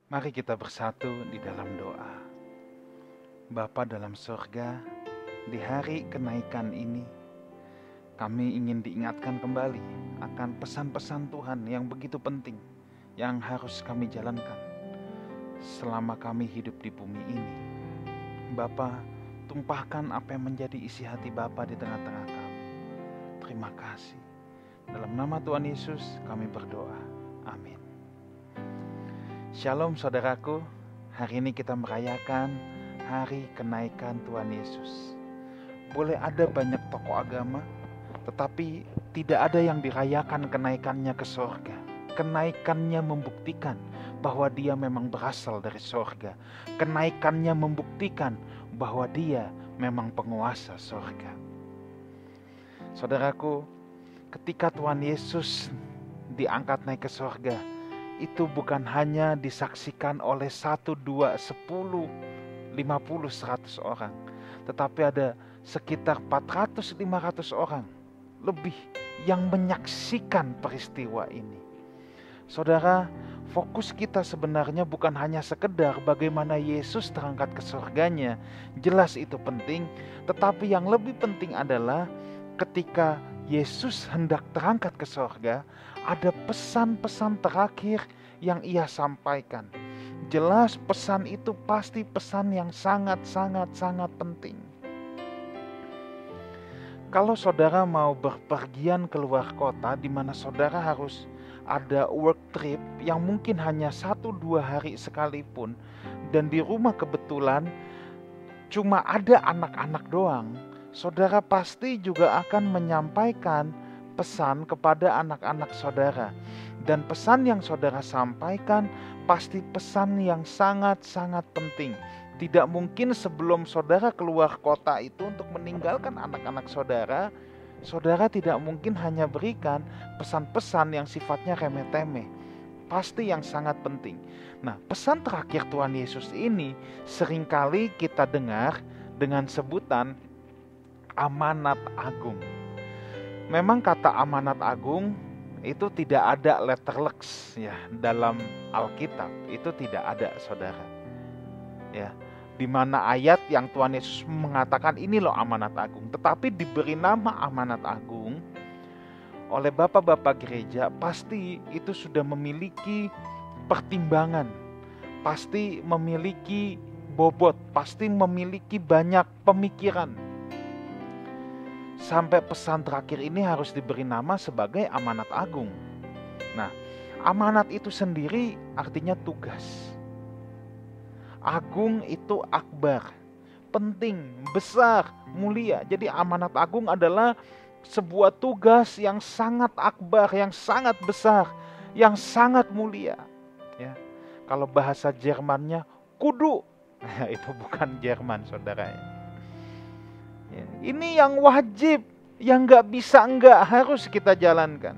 Mari kita bersatu di dalam doa. Bapa dalam surga, di hari kenaikan ini, kami ingin diingatkan kembali akan pesan-pesan Tuhan yang begitu penting, yang harus kami jalankan selama kami hidup di bumi ini. Bapa, tumpahkan apa yang menjadi isi hati Bapa di tengah-tengah kami. Terima kasih. Dalam nama Tuhan Yesus kami berdoa. Amin. Shalom saudaraku, hari ini kita merayakan hari kenaikan Tuhan Yesus. Boleh ada banyak tokoh agama, tetapi tidak ada yang dirayakan kenaikannya ke sorga. Kenaikannya membuktikan bahwa dia memang berasal dari sorga. Kenaikannya membuktikan bahwa dia memang penguasa sorga. Saudaraku, ketika Tuhan Yesus diangkat naik ke sorga, itu bukan hanya disaksikan oleh 1, 2, 10, 50, 100 orang, tetapi ada sekitar 400-500 orang lebih yang menyaksikan peristiwa ini. Saudara, fokus kita sebenarnya bukan hanya sekedar bagaimana Yesus terangkat ke surganya, jelas itu penting, tetapi yang lebih penting adalah ketika Yesus hendak terangkat ke surga, ada pesan-pesan terakhir yang ia sampaikan. Jelas pesan itu pasti pesan yang sangat penting. Kalau saudara mau berpergian keluar kota, di mana saudara harus ada work trip yang mungkin hanya 1-2 hari sekalipun, dan di rumah kebetulan cuma ada anak-anak doang, saudara pasti juga akan menyampaikan pesan kepada anak-anak saudara. Dan pesan yang saudara sampaikan pasti pesan yang sangat penting. Tidak mungkin sebelum saudara keluar kota itu untuk meninggalkan anak-anak saudara, saudara tidak mungkin hanya berikan pesan-pesan yang sifatnya remeh-temeh. Pasti yang sangat penting. Nah, pesan terakhir Tuhan Yesus ini seringkali kita dengar dengan sebutan amanat agung. Memang kata amanat agung itu tidak ada letterlex ya dalam Alkitab, itu tidak ada saudara. Ya, di mana ayat yang Tuhan Yesus mengatakan ini loh amanat agung, tetapi diberi nama amanat agung oleh bapak-bapak gereja, pasti itu sudah memiliki pertimbangan, pasti memiliki bobot, pasti memiliki banyak pemikiran. Sampai pesan terakhir ini harus diberi nama sebagai amanat agung. Nah, amanat itu sendiri artinya tugas. Agung itu akbar, penting, besar, mulia. Jadi amanat agung adalah sebuah tugas yang sangat akbar, yang sangat besar, yang sangat mulia. Ya, kalau bahasa Jermannya kudu, itu bukan Jerman saudara. Ya, ini yang wajib, yang gak bisa enggak harus kita jalankan.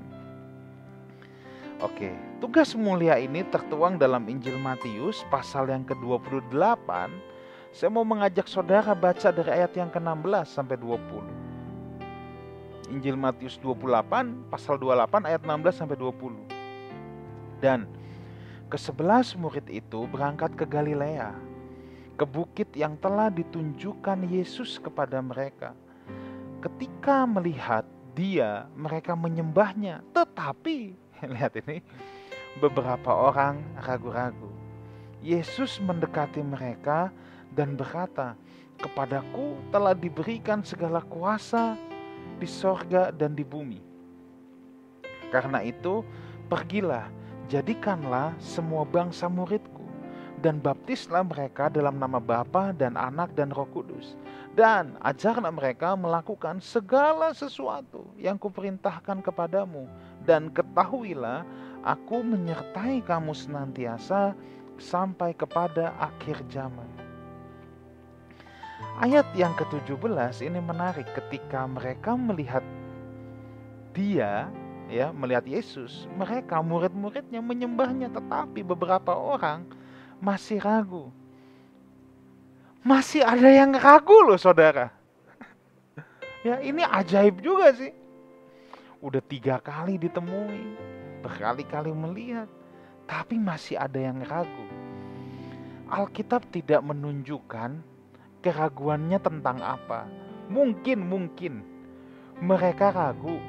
Oke, tugas mulia ini tertuang dalam Injil Matius pasal yang ke-28. Saya mau mengajak saudara baca dari ayat yang ke-16 sampai 20. Injil Matius 28 pasal 28 ayat 16 sampai 20. Dan ke-11 murid itu berangkat ke Galilea, ke bukit yang telah ditunjukkan Yesus kepada mereka. Ketika melihat dia, mereka menyembahnya. Tetapi, lihat ini, beberapa orang ragu-ragu. Yesus mendekati mereka dan berkata, "Kepadaku telah diberikan segala kuasa di sorga dan di bumi. Karena itu, pergilah, jadikanlah semua bangsa muridku, dan baptislah mereka dalam nama Bapa dan Anak dan Roh Kudus. Dan ajarlah mereka melakukan segala sesuatu yang kuperintahkan kepadamu. Dan ketahuilah, aku menyertai kamu senantiasa sampai kepada akhir zaman." Ayat yang ke-17 ini menarik. Ketika mereka melihat dia, ya, melihat Yesus, mereka murid-muridnya menyembahnya, tetapi beberapa orang masih ragu. Masih ada yang ragu loh saudara. Ya, ini ajaib juga sih. Udah 3 kali ditemui, berkali-kali melihat, tapi masih ada yang ragu. Alkitab tidak menunjukkan keraguannya tentang apa. Mungkin mereka ragu.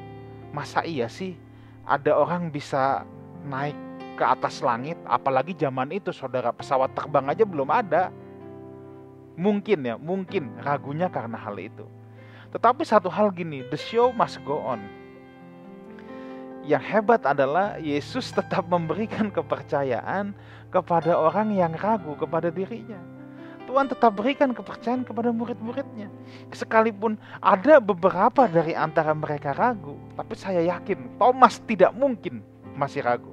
Masa iya sih ada orang bisa naik ke atas langit? Apalagi zaman itu saudara, pesawat terbang aja belum ada. Mungkin ragunya karena hal itu. Tetapi satu hal gini, the show must go on. Yang hebat adalah Yesus tetap memberikan kepercayaan kepada orang yang ragu kepada dirinya. Tuhan tetap berikan kepercayaan kepada murid-muridnya. Sekalipun ada beberapa dari antara mereka ragu, tapi saya yakin Thomas tidak mungkin masih ragu.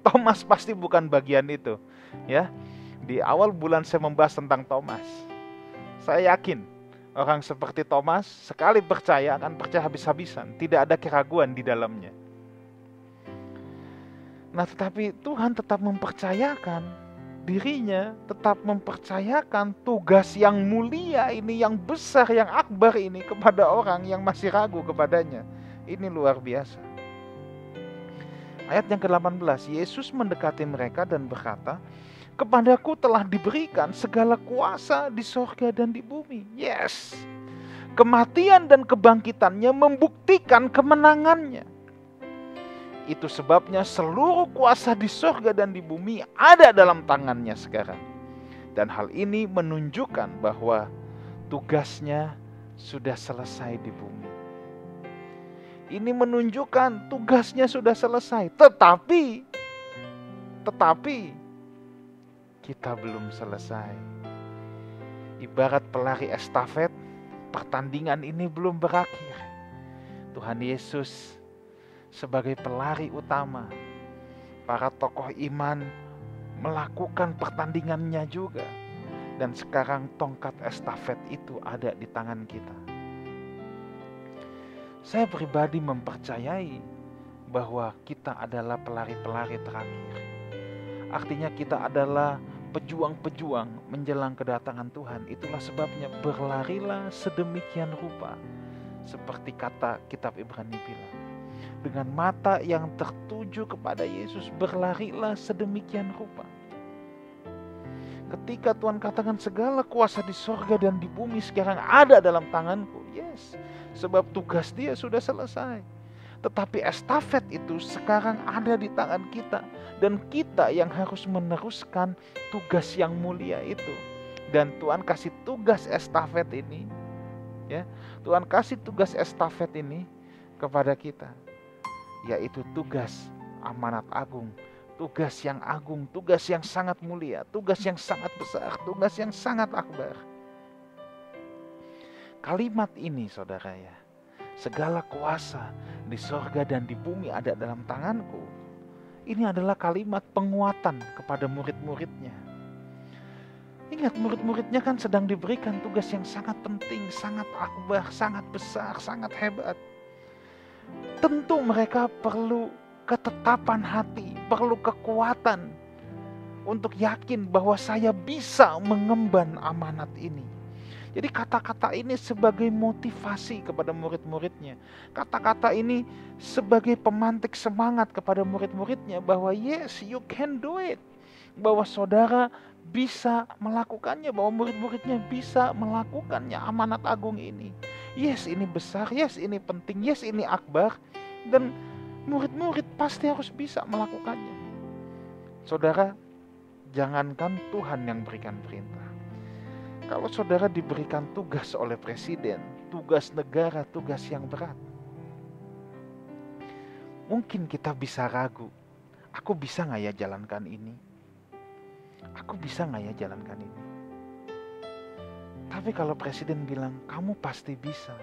Thomas pasti bukan bagian itu. Ya, di awal bulan saya membahas tentang Thomas. Saya yakin orang seperti Thomas sekali percaya akan percaya habis-habisan, tidak ada keraguan di dalamnya. Nah, tetapi Tuhan tetap mempercayakan dirinya, tetap mempercayakan tugas yang mulia ini, yang besar, yang akbar ini kepada orang yang masih ragu kepadanya. Ini luar biasa. Ayat yang ke-18, Yesus mendekati mereka dan berkata, "Kepadaku telah diberikan segala kuasa di sorga dan di bumi." Yes, kematian dan kebangkitannya membuktikan kemenangannya. Itu sebabnya seluruh kuasa di sorga dan di bumi ada dalam tangannya sekarang. Dan hal ini menunjukkan bahwa tugasnya sudah selesai di bumi. Ini menunjukkan tugasnya sudah selesai. Tetapi kita belum selesai. Ibarat pelari estafet, pertandingan ini belum berakhir. Tuhan Yesus sebagai pelari utama, para tokoh iman melakukan pertandingannya juga. Dan sekarang tongkat estafet itu ada di tangan kita. Saya pribadi mempercayai bahwa kita adalah pelari-pelari terakhir. Artinya kita adalah pejuang-pejuang menjelang kedatangan Tuhan. Itulah sebabnya berlarilah sedemikian rupa. Seperti kata kitab Ibrani bilang. Dengan mata yang tertuju kepada Yesus, berlarilah sedemikian rupa. Ketika Tuhan katakan segala kuasa di sorga dan di bumi sekarang ada dalam tanganku. Yes, sebab tugas dia sudah selesai. Tetapi estafet itu sekarang ada di tangan kita. Dan kita yang harus meneruskan tugas yang mulia itu. Dan Tuhan kasih tugas estafet ini. Ya, Tuhan kasih tugas estafet ini kepada kita. Yaitu tugas amanat agung, tugas yang agung, tugas yang sangat mulia, tugas yang sangat besar, tugas yang sangat akbar. Kalimat ini saudara ya, segala kuasa di sorga dan di bumi ada dalam tanganku. Ini adalah kalimat penguatan kepada murid-muridnya. Ingat, murid-muridnya kan sedang diberikan tugas yang sangat penting, sangat akbar, sangat besar, sangat hebat. Tentu mereka perlu ketetapan hati, perlu kekuatan untuk yakin bahwa saya bisa mengemban amanat ini. Jadi kata-kata ini sebagai motivasi kepada murid-muridnya. Kata-kata ini sebagai pemantik semangat kepada murid-muridnya bahwa yes, you can do it. Bahwa saudara bisa melakukannya, bahwa murid-muridnya bisa melakukannya amanat agung ini. Yes, ini besar, yes, ini penting, yes, ini akbar. Dan murid-murid pasti harus bisa melakukannya. Saudara, jangankan Tuhan yang berikan perintah. Kalau saudara diberikan tugas oleh presiden, tugas negara, tugas yang berat, mungkin kita bisa ragu. Aku bisa gak ya jalankan ini? Aku bisa gak ya jalankan ini? Tapi kalau presiden bilang, kamu pasti bisa.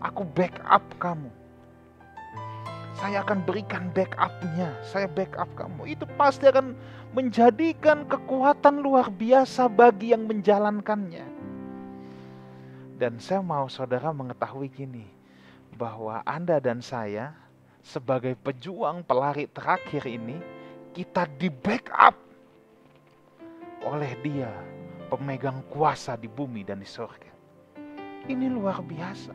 Aku backup kamu. Saya akan berikan backupnya. Saya backup kamu. Itu pasti akan menjadikan kekuatan luar biasa bagi yang menjalankannya. Dan saya mau saudara mengetahui gini, bahwa Anda dan saya sebagai pejuang pelari terakhir ini, kita di backup oleh Dia, pemegang kuasa di bumi dan di surga. Ini luar biasa.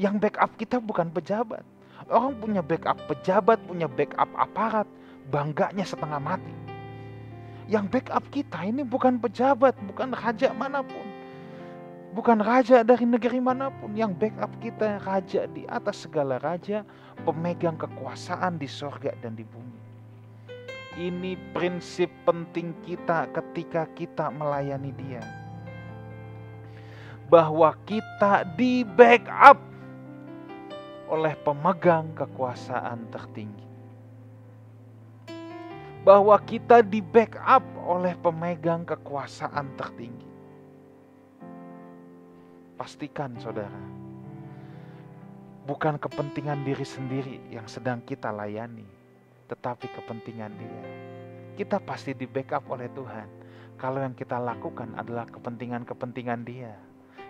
Yang backup kita bukan pejabat. Orang punya backup pejabat, punya backup aparat, bangganya setengah mati. Yang backup kita ini bukan pejabat, bukan raja manapun, bukan raja dari negeri manapun. Yang backup kita raja di atas segala raja, pemegang kekuasaan di sorga dan di bumi. Ini prinsip penting kita ketika kita melayani Dia, bahwa kita di backup oleh pemegang kekuasaan tertinggi, bahwa kita di backup oleh pemegang kekuasaan tertinggi. Pastikan saudara, bukan kepentingan diri sendiri yang sedang kita layani, tetapi kepentingan Dia. Kita pasti di backup oleh Tuhan kalau yang kita lakukan adalah kepentingan-kepentingan Dia.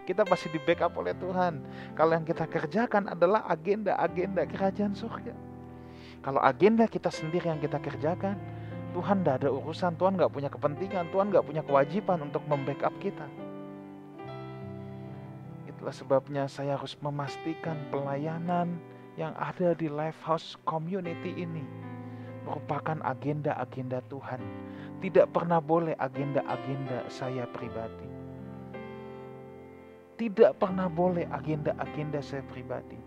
Kita pasti di backup oleh Tuhan kalau yang kita kerjakan adalah agenda-agenda kerajaan surga. Kalau agenda kita sendiri yang kita kerjakan, Tuhan tidak ada urusan, Tuhan gak punya kepentingan, Tuhan gak punya kewajiban untuk membackup kita. Itulah sebabnya saya harus memastikan pelayanan yang ada di Lifehouse Community ini merupakan agenda-agenda Tuhan. Tidak pernah boleh agenda-agenda saya pribadi. Tidak pernah boleh agenda-agenda saya pribadi.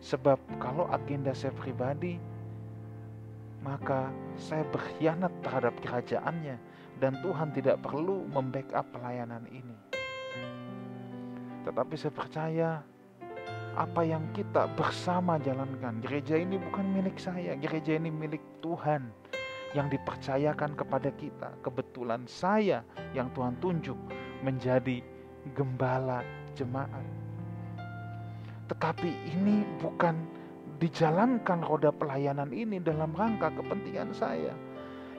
Sebab kalau agenda saya pribadi, maka saya berkhianat terhadap kerajaannya, dan Tuhan tidak perlu membackup pelayanan ini. Tetapi saya percaya apa yang kita bersama jalankan, gereja ini bukan milik saya, gereja ini milik Tuhan yang dipercayakan kepada kita. Kebetulan saya yang Tuhan tunjuk menjadi gembala jemaat. Tetapi ini bukan dijalankan roda pelayanan ini dalam rangka kepentingan saya.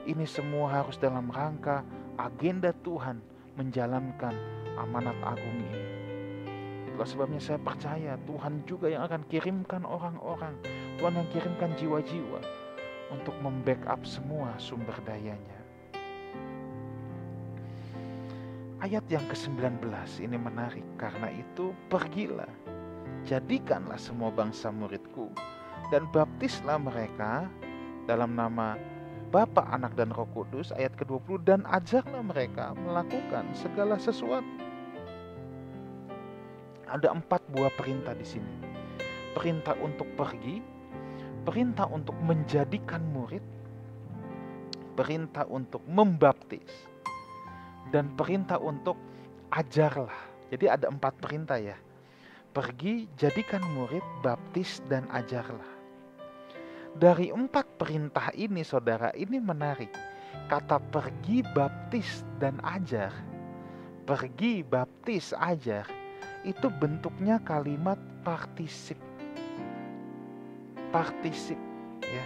Ini semua harus dalam rangka agenda Tuhan menjalankan amanat agung ini. Itulah sebabnya saya percaya Tuhan juga yang akan kirimkan orang-orang, Tuhan yang kirimkan jiwa-jiwa untuk membackup semua sumber dayanya. Ayat yang ke-19 ini menarik. Karena itu pergilah, jadikanlah semua bangsa muridku, dan baptislah mereka dalam nama Bapa, Anak, dan Roh Kudus. Ayat ke-20, dan ajarlah mereka melakukan segala sesuatu. Ada 4 buah perintah di sini. Perintah untuk pergi, perintah untuk menjadikan murid, perintah untuk membaptis, dan perintah untuk ajarlah. Jadi ada 4 perintah ya. Pergi, jadikan murid, baptis, dan ajarlah. Dari 4 perintah ini saudara, ini menarik. Kata pergi, baptis, dan ajar. Pergi, baptis, ajar. Itu bentuknya kalimat partisip. Partisip ya.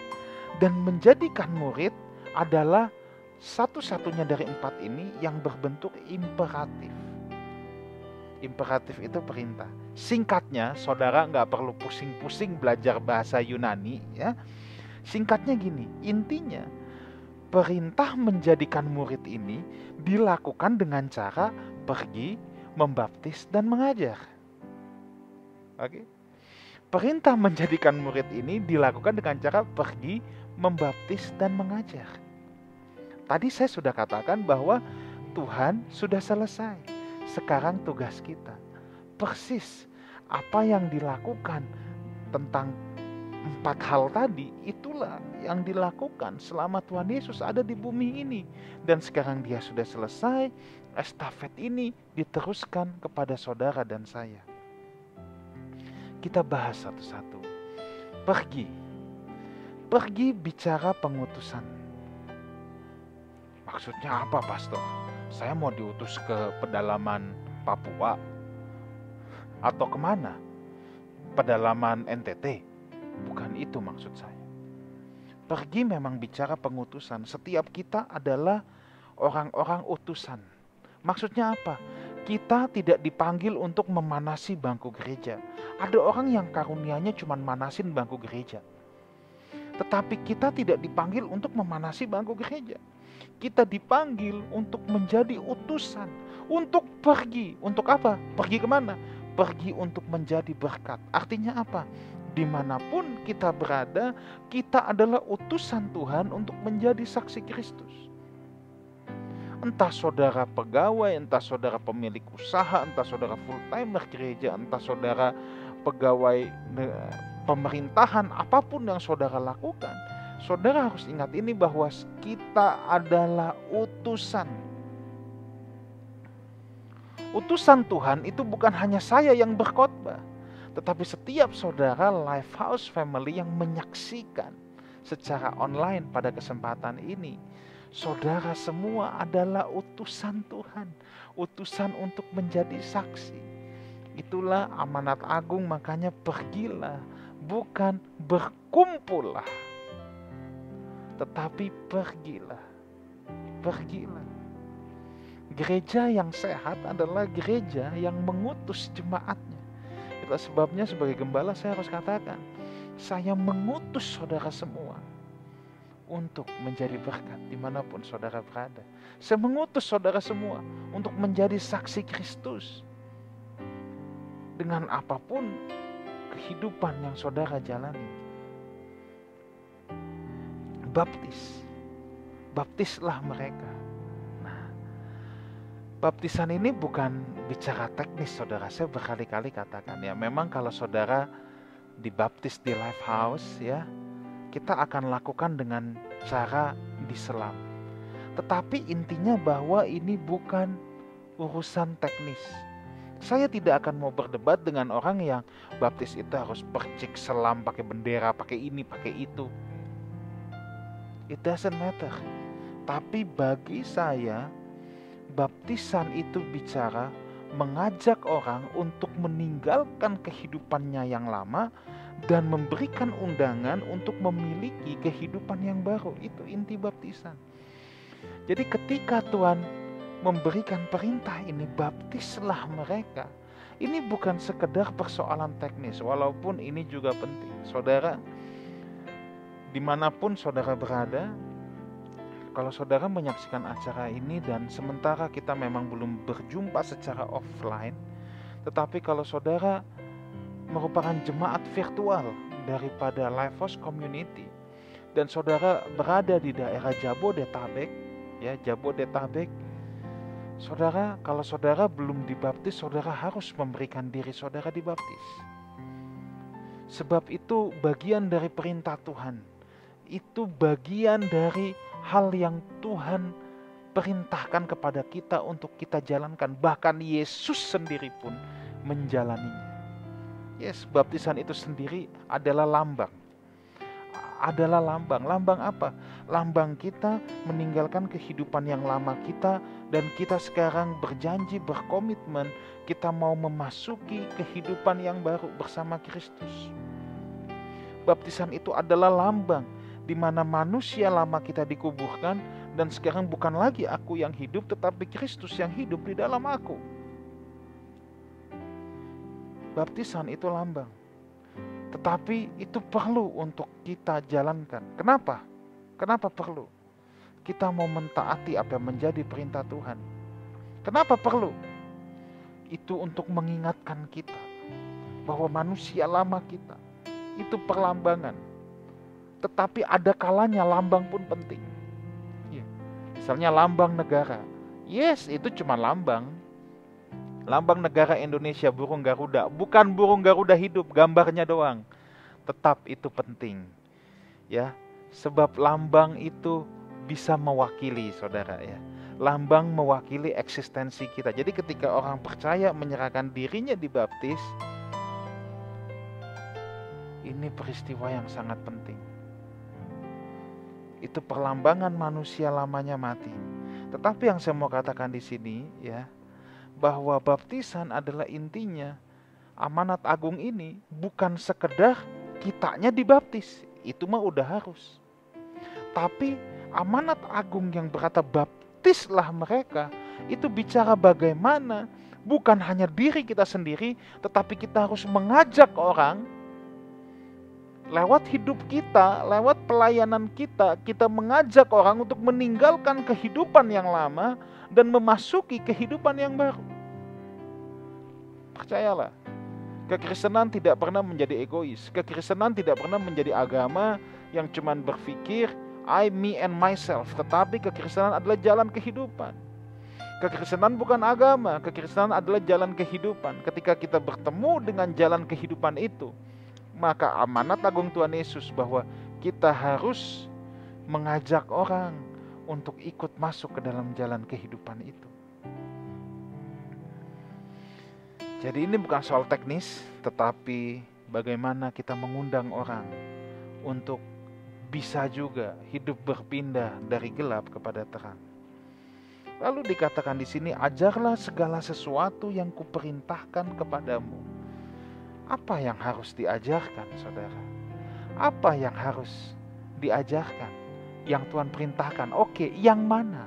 Dan menjadikan murid adalah satu-satunya dari 4 ini yang berbentuk imperatif. Imperatif itu perintah. Singkatnya, saudara nggak perlu pusing-pusing belajar bahasa Yunani ya. Singkatnya gini, intinya perintah menjadikan murid ini dilakukan dengan cara pergi, membaptis, dan mengajar. Oke? Perintah menjadikan murid ini dilakukan dengan cara pergi, membaptis, dan mengajar. Tadi saya sudah katakan bahwa Tuhan sudah selesai. Sekarang tugas kita persis apa yang dilakukan tentang 4 hal tadi, itulah yang dilakukan selama Tuhan Yesus ada di bumi ini. Dan sekarang Dia sudah selesai, estafet ini diteruskan kepada saudara dan saya. Kita bahas satu-satu. Pergi. Pergi bicara pengutusan. Maksudnya apa, Pastor? Saya mau diutus ke pedalaman Papua atau kemana? Pedalaman NTT? Bukan itu maksud saya. Pergi memang bicara pengutusan. Setiap kita adalah orang-orang utusan. Maksudnya apa? Kita tidak dipanggil untuk memanasi bangku gereja. Ada orang yang karunianya cuma manasin bangku gereja. Tetapi kita tidak dipanggil untuk memanasi bangku gereja. Kita dipanggil untuk menjadi utusan, untuk pergi. Untuk apa? Pergi kemana? Pergi untuk menjadi berkat. Artinya apa? Dimanapun kita berada, kita adalah utusan Tuhan untuk menjadi saksi Kristus. Entah saudara pegawai, entah saudara pemilik usaha, entah saudara full-timer gereja, entah saudara pegawai pemerintahan, apapun yang saudara lakukan, saudara harus ingat ini bahwa kita adalah utusan. Utusan Tuhan itu bukan hanya saya yang berkhotbah, tetapi setiap saudara Lifehouse Family yang menyaksikan secara online pada kesempatan ini. Saudara semua adalah utusan Tuhan, utusan untuk menjadi saksi. Itulah amanat agung, makanya pergilah, bukan berkumpullah, tetapi pergilah. Pergilah. Gereja yang sehat adalah gereja yang mengutus jemaatnya. Itulah sebabnya sebagai gembala saya harus katakan, saya mengutus saudara semua untuk menjadi berkat dimanapun saudara berada. Saya mengutus saudara semua untuk menjadi saksi Kristus dengan apapun kehidupan yang saudara jalani. Baptislah mereka. Nah, baptisan ini bukan bicara teknis, saudara. Saya berkali-kali katakan ya, memang kalau saudara dibaptis di Lifehouse ya, kita akan lakukan dengan cara diselam. Tetapi intinya bahwa ini bukan urusan teknis. Saya tidak akan mau berdebat dengan orang yang baptis itu harus percik selam, pakai bendera, pakai ini, pakai itu. It doesn't matter. Tapi bagi saya, baptisan itu bicara mengajak orang untuk meninggalkan kehidupannya yang lama dan memberikan undangan untuk memiliki kehidupan yang baru. Itu inti baptisan. Jadi ketika Tuhan memberikan perintah ini, baptislah mereka, ini bukan sekedar persoalan teknis, walaupun ini juga penting. Saudara, dimanapun saudara berada, kalau saudara menyaksikan acara ini dan sementara kita memang belum berjumpa secara offline, tetapi kalau saudara merupakan jemaat virtual daripada Lifehouse Community dan saudara berada di daerah Jabodetabek, ya Jabodetabek, saudara, kalau saudara belum dibaptis, saudara harus memberikan diri saudara dibaptis. Sebab itu bagian dari perintah Tuhan. Itu bagian dari hal yang Tuhan perintahkan kepada kita untuk kita jalankan. Bahkan Yesus sendiri pun menjalaninya. Yes, baptisan itu sendiri adalah lambang. Adalah lambang. Lambang apa? Lambang kita meninggalkan kehidupan yang lama kita dan kita sekarang berjanji, berkomitmen kita mau memasuki kehidupan yang baru bersama Kristus. Baptisan itu adalah lambang di mana manusia lama kita dikuburkan dan sekarang bukan lagi aku yang hidup tetapi Kristus yang hidup di dalam aku. Baptisan itu lambang. Tetapi itu perlu untuk kita jalankan. Kenapa? Kenapa perlu? Kita mau mentaati apa yang menjadi perintah Tuhan. Kenapa perlu? Itu untuk mengingatkan kita bahwa manusia lama kita itu perlambangan. Tetapi ada kalanya lambang pun penting. Ya. Misalnya lambang negara. Yes, itu cuma lambang. Lambang negara Indonesia burung Garuda, bukan burung Garuda hidup, gambarnya doang. Tetap itu penting. Ya, sebab lambang itu bisa mewakili saudara ya. Lambang mewakili eksistensi kita. Jadi ketika orang percaya menyerahkan dirinya dibaptis, ini peristiwa yang sangat penting. Itu perlambangan manusia lamanya mati. Tetapi yang saya mau katakan di sini ya, bahwa baptisan adalah intinya amanat agung ini bukan sekedar kitanya dibaptis, itu mah udah harus. Tapi amanat agung yang berkata baptislah mereka, itu bicara bagaimana bukan hanya diri kita sendiri, tetapi kita harus mengajak orang lewat hidup kita, lewat pelayanan kita, kita mengajak orang untuk meninggalkan kehidupan yang lama dan memasuki kehidupan yang baru. Percayalah, kekristenan tidak pernah menjadi egois. Kekristenan tidak pernah menjadi agama yang cuman berpikir I, me, and myself. Tetapi kekristenan adalah jalan kehidupan. Kekristenan bukan agama, kekristenan adalah jalan kehidupan. Ketika kita bertemu dengan jalan kehidupan itu, maka amanat agung Tuhan Yesus bahwa kita harus mengajak orang untuk ikut masuk ke dalam jalan kehidupan itu. Jadi ini bukan soal teknis, tetapi bagaimana kita mengundang orang untuk bisa juga hidup berpindah dari gelap kepada terang. Lalu dikatakan di sini, ajarlah segala sesuatu yang kuperintahkan kepadamu. Apa yang harus diajarkan, saudara? Apa yang harus diajarkan? Yang Tuhan perintahkan. Oke, yang mana?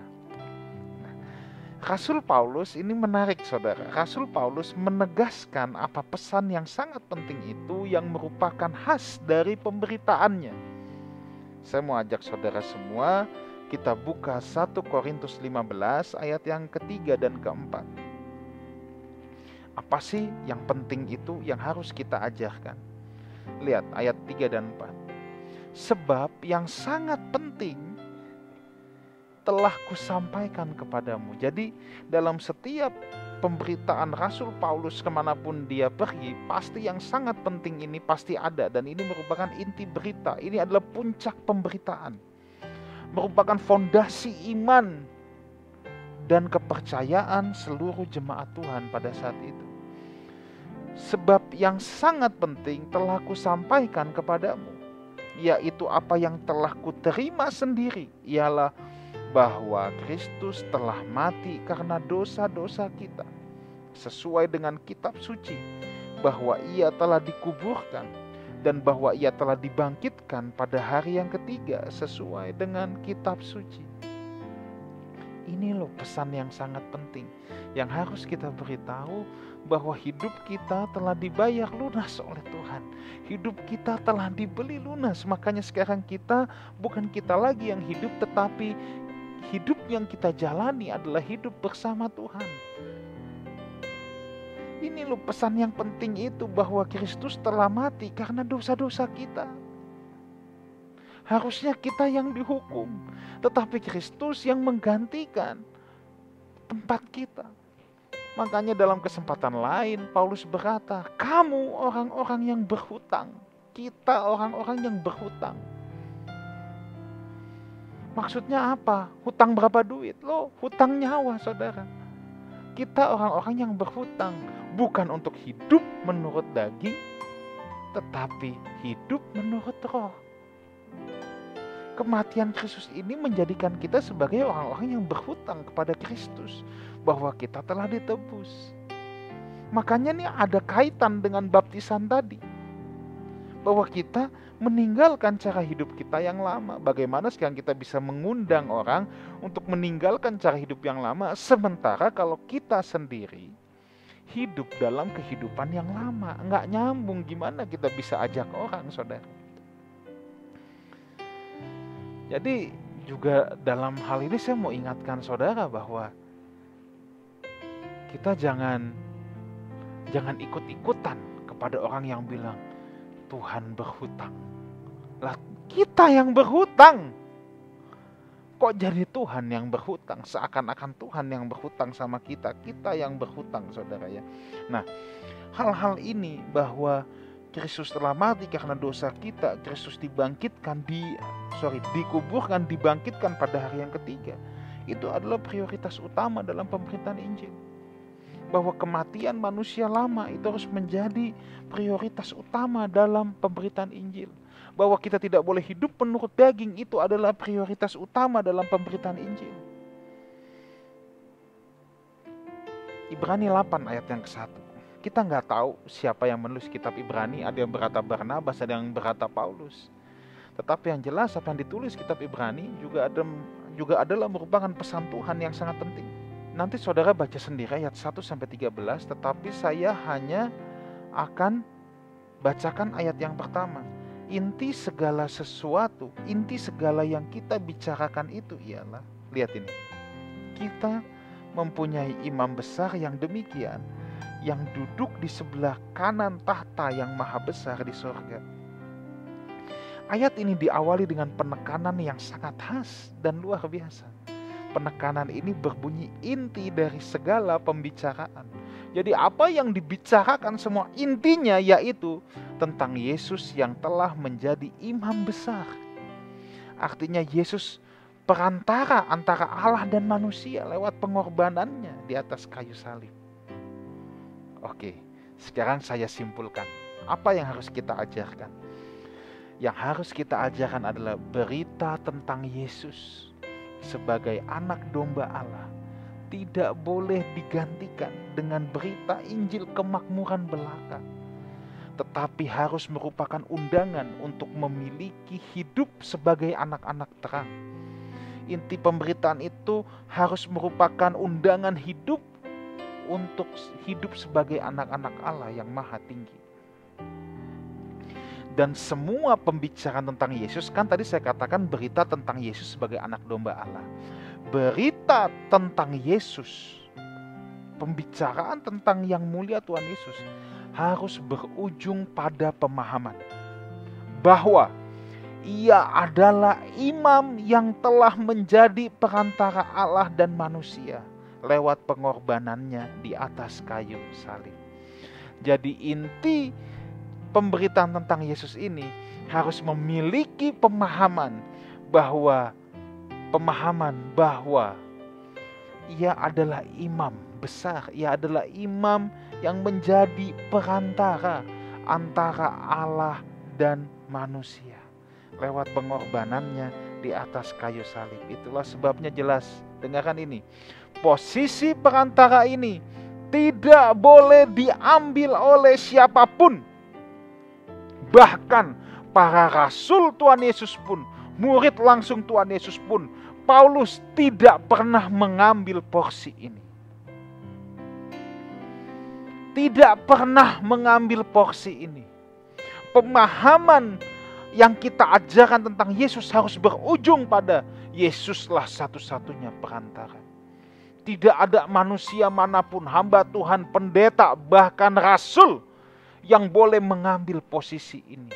Rasul Paulus ini menarik, saudara. Rasul Paulus menegaskan apa pesan yang sangat penting itu yang merupakan khas dari pemberitaannya. Saya mau ajak saudara semua, kita buka 1 Korintus 15 ayat yang ketiga dan keempat. Apa sih yang penting itu yang harus kita ajarkan? Lihat ayat 3 dan 4. Sebab yang sangat penting telah kusampaikan kepadamu. Jadi dalam setiap pemberitaan Rasul Paulus kemanapun dia pergi, pasti yang sangat penting ini pasti ada. Dan ini merupakan inti berita. Ini adalah puncak pemberitaan, merupakan fondasi iman dan kepercayaan seluruh jemaat Tuhan pada saat itu. Sebab yang sangat penting telah kusampaikan kepadamu, yaitu apa yang telah kuterima sendiri, ialah bahwa Kristus telah mati karena dosa-dosa kita, sesuai dengan kitab suci, bahwa ia telah dikuburkan, dan bahwa ia telah dibangkitkan pada hari yang ketiga sesuai dengan kitab suci. Ini loh pesan yang sangat penting yang harus kita beritahu, bahwa hidup kita telah dibayar lunas oleh Tuhan. Hidup kita telah dibeli lunas. Makanya sekarang kita, bukan kita lagi yang hidup, tetapi hidup yang kita jalani adalah hidup bersama Tuhan. Ini loh pesan yang penting itu, bahwa Kristus telah mati karena dosa-dosa kita. Harusnya kita yang dihukum, tetapi Kristus yang menggantikan tempat kita. Makanya dalam kesempatan lain Paulus berkata, kamu orang-orang yang berhutang, kita orang-orang yang berhutang. Maksudnya apa? Hutang berapa duit? Loh, hutang nyawa, saudara. Kita orang-orang yang berhutang, bukan untuk hidup menurut daging, tetapi hidup menurut roh. Kematian Kristus ini menjadikan kita sebagai orang-orang yang berhutang kepada Kristus, bahwa kita telah ditebus. Makanya nih ada kaitan dengan baptisan tadi, bahwa kita meninggalkan cara hidup kita yang lama. Bagaimana sekarang kita bisa mengundang orang untuk meninggalkan cara hidup yang lama, sementara kalau kita sendiri hidup dalam kehidupan yang lama? Nggak nyambung. Gimana kita bisa ajak orang, saudara? Jadi juga dalam hal ini saya mau ingatkan saudara bahwa kita jangan ikut-ikutan kepada orang yang bilang Tuhan berhutang. Lah, kita yang berhutang. Kok jadi Tuhan yang berhutang? Seakan-akan Tuhan yang berhutang sama kita. Kita yang berhutang, saudara ya. Nah, hal-hal ini bahwa Kristus telah mati karena dosa kita, Kristus dikuburkan, dibangkitkan pada hari yang ketiga. Itu adalah prioritas utama dalam pemberitaan Injil. Bahwa kematian manusia lama itu harus menjadi prioritas utama dalam pemberitaan Injil. Bahwa kita tidak boleh hidup menurut daging, itu adalah prioritas utama dalam pemberitaan Injil. Ibrani 8 ayat yang ke-1. Kita nggak tahu siapa yang menulis kitab Ibrani. Ada yang berkata Barnabas, ada yang berkata Paulus. Tetapi yang jelas apa yang ditulis kitab Ibrani juga adalah merupakan pesan Tuhan yang sangat penting. Nanti saudara baca sendiri ayat 1-13, tetapi saya hanya akan bacakan ayat yang pertama. Inti segala sesuatu, inti segala yang kita bicarakan itu ialah, lihat ini, kita mempunyai imam besar yang demikian, yang duduk di sebelah kanan tahta yang maha besar di surga. Ayat ini diawali dengan penekanan yang sangat khas dan luar biasa. penekanan ini berbunyi inti dari segala pembicaraan. Jadi apa yang dibicarakan semua intinya yaitu tentang Yesus yang telah menjadi imam besar. Artinya Yesus perantara antara Allah dan manusia lewat pengorbanannya di atas kayu salib. Oke, sekarang saya simpulkan. Apa yang harus kita ajarkan? Yang harus kita ajarkan adalah berita tentang Yesus sebagai anak domba Allah tidak boleh digantikan dengan berita Injil kemakmuran belaka, tetapi harus merupakan undangan untuk memiliki hidup sebagai anak-anak terang. Inti pemberitaan itu harus merupakan undangan hidup untuk hidup sebagai anak-anak Allah yang maha tinggi. Dan semua pembicaraan tentang Yesus, kan tadi saya katakan berita tentang Yesus sebagai anak domba Allah. Berita tentang Yesus, pembicaraan tentang yang mulia Tuhan Yesus harus berujung pada pemahaman bahwa Ia adalah imam yang telah menjadi perantara Allah dan manusia lewat pengorbanannya di atas kayu salib. Jadi inti pemberitaan tentang Yesus ini harus memiliki pemahaman bahwa Ia adalah imam besar, Ia adalah imam yang menjadi perantara antara Allah dan manusia lewat pengorbanannya di atas kayu salib. Itulah sebabnya jelas, dengarkan ini, posisi perantara ini tidak boleh diambil oleh siapapun. Bahkan para rasul Tuhan Yesus pun, murid langsung Tuhan Yesus pun, Paulus tidak pernah mengambil porsi ini. Tidak pernah mengambil porsi ini. Pemahaman yang kita ajarkan tentang Yesus harus berujung pada Yesuslah satu-satunya perantara. Tidak ada manusia manapun, hamba Tuhan, pendeta, bahkan rasul yang boleh mengambil posisi ini.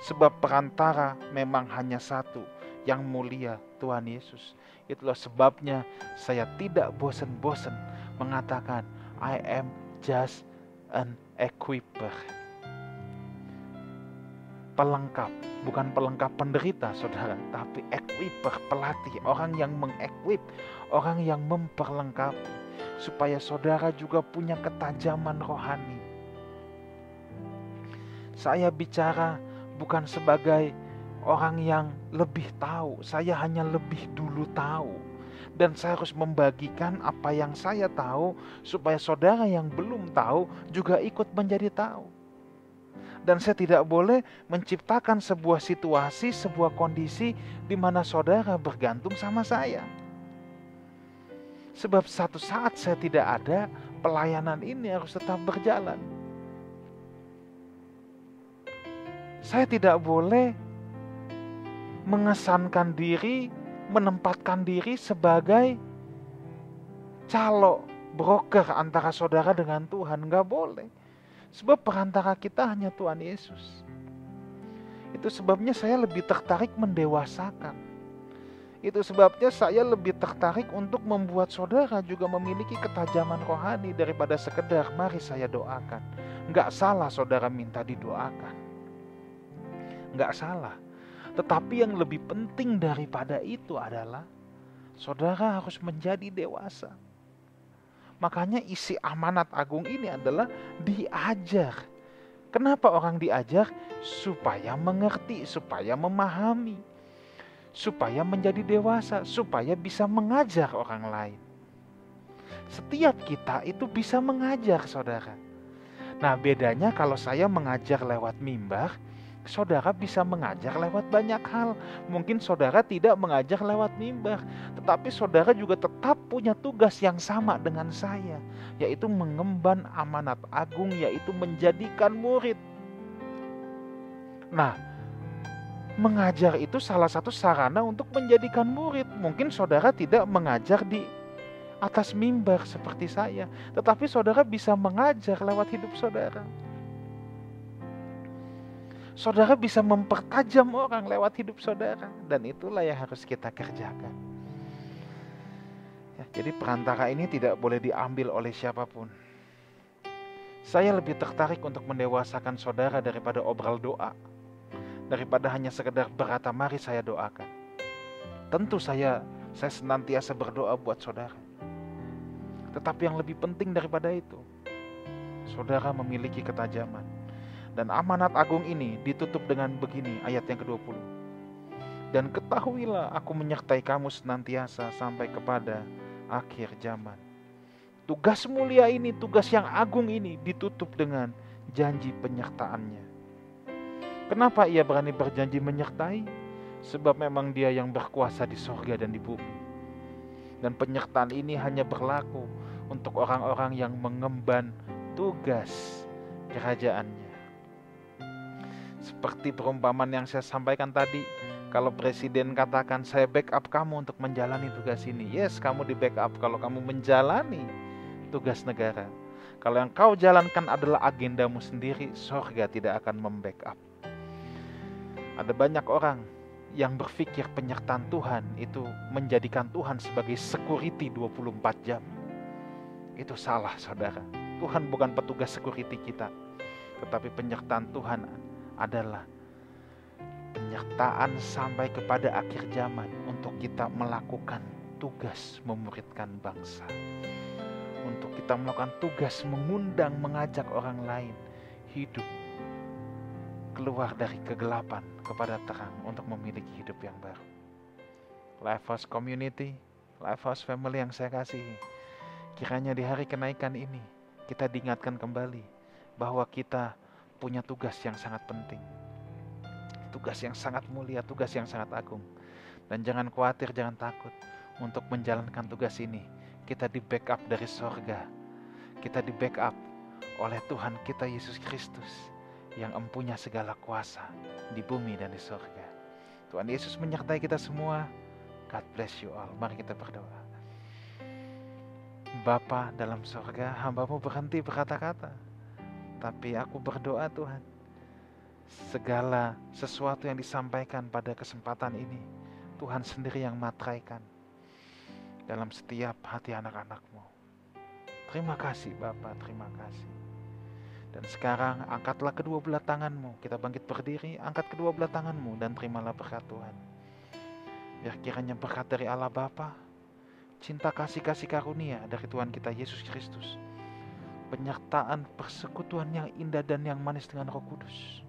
Sebab perantara memang hanya satu, yang mulia Tuhan Yesus. Itulah sebabnya saya tidak bosan-bosan mengatakan I am just an equiper. Pelengkap, bukan pelengkap penderita saudara, tapi equiper, pelatih, orang yang mengequip, orang yang memperlengkapi, supaya saudara juga punya ketajaman rohani. Saya bicara bukan sebagai orang yang lebih tahu, saya hanya lebih dulu tahu. Dan saya harus membagikan apa yang saya tahu, supaya saudara yang belum tahu juga ikut menjadi tahu. Dan saya tidak boleh menciptakan sebuah situasi, sebuah kondisi di mana saudara bergantung sama saya. Sebab satu saat saya tidak ada, pelayanan ini harus tetap berjalan. Saya tidak boleh mengesankan diri, menempatkan diri sebagai calo broker antara saudara dengan Tuhan. Gak boleh. Sebab perantara kita hanya Tuhan Yesus. Itu sebabnya saya lebih tertarik mendewasakan. Itu sebabnya saya lebih tertarik untuk membuat saudara juga memiliki ketajaman rohani daripada sekedar mari saya doakan. Gak salah saudara minta didoakan. Gak salah. Tetapi yang lebih penting daripada itu adalah saudara harus menjadi dewasa. Makanya isi amanat agung ini adalah diajar. Kenapa orang diajar? Supaya mengerti, supaya memahami, supaya menjadi dewasa, supaya bisa mengajar orang lain. Setiap kita itu bisa mengajar saudara. Nah bedanya kalau saya mengajar lewat mimbar, saudara bisa mengajar lewat banyak hal. Mungkin saudara tidak mengajar lewat mimbar, tetapi saudara juga tetap punya tugas yang sama dengan saya, yaitu mengemban amanat agung, yaitu menjadikan murid. Nah, mengajar itu salah satu sarana untuk menjadikan murid. Mungkin saudara tidak mengajar di atas mimbar seperti saya, tetapi saudara bisa mengajar lewat hidup saudara. Saudara bisa mempertajam orang lewat hidup saudara. Dan itulah yang harus kita kerjakan. Ya, jadi perantara ini tidak boleh diambil oleh siapapun. Saya lebih tertarik untuk mendewasakan saudara daripada obral doa, daripada hanya sekedar berkata mari saya doakan. Tentu saya senantiasa berdoa buat saudara. Tetapi yang lebih penting daripada itu, saudara memiliki ketajaman. Dan amanat agung ini ditutup dengan begini, ayat yang ke-20. Dan ketahuilah aku menyertai kamu senantiasa sampai kepada akhir zaman. Tugas mulia ini, tugas yang agung ini ditutup dengan janji penyertaannya. Kenapa ia berani berjanji menyertai? Sebab memang dia yang berkuasa di sorga dan di bumi. Dan penyertaan ini hanya berlaku untuk orang-orang yang mengemban tugas kerajaannya. Seperti perumpamaan yang saya sampaikan tadi, kalau presiden katakan saya backup kamu untuk menjalani tugas ini. Yes, kamu di backup kalau kamu menjalani tugas negara. Kalau yang kau jalankan adalah agendamu sendiri, sorga tidak akan membackup. Ada banyak orang yang berpikir penyertaan Tuhan itu menjadikan Tuhan sebagai security 24 jam. Itu salah, saudara. Tuhan bukan petugas security kita, tetapi penyertaan Tuhan adalah penyertaan sampai kepada akhir zaman untuk kita melakukan tugas memuridkan bangsa, untuk kita melakukan tugas mengundang, mengajak orang lain hidup keluar dari kegelapan kepada terang untuk memiliki hidup yang baru. Lifehouse Community, Lifehouse Family yang saya kasihi, kiranya di hari kenaikan ini kita diingatkan kembali bahwa kita punya tugas yang sangat penting, tugas yang sangat mulia, tugas yang sangat agung. Dan jangan khawatir, jangan takut. Untuk menjalankan tugas ini, kita di backup dari sorga. Kita di backup oleh Tuhan kita Yesus Kristus yang empunya segala kuasa di bumi dan di sorga. Tuhan Yesus menyertai kita semua. God bless you all. Mari kita berdoa. Bapa dalam sorga, hamba-Mu berhenti berkata-kata, tapi aku berdoa Tuhan, segala sesuatu yang disampaikan pada kesempatan ini, Tuhan sendiri yang matraikan dalam setiap hati anak-anak-Mu. Terima kasih Bapa, terima kasih. Dan sekarang angkatlah kedua belah tangan-Mu. Kita bangkit berdiri, angkat kedua belah tangan-Mu dan terimalah berkat Tuhan. Biar kiranya berkat dari Allah Bapa, cinta kasih karunia dari Tuhan kita Yesus Kristus, penyertaan persekutuan yang indah dan yang manis dengan Roh Kudus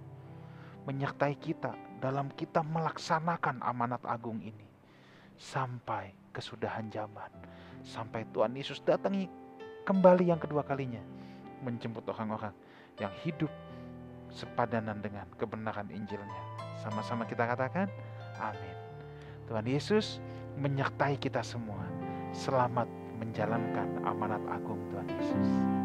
menyertai kita dalam kita melaksanakan amanat agung ini sampai kesudahan zaman, sampai Tuhan Yesus datangi kembali yang kedua kalinya menjemput orang-orang yang hidup sepadanan dengan kebenaran Injilnya. Sama-sama kita katakan amin. Tuhan Yesus menyertai kita semua. Selamat menjalankan amanat agung Tuhan Yesus.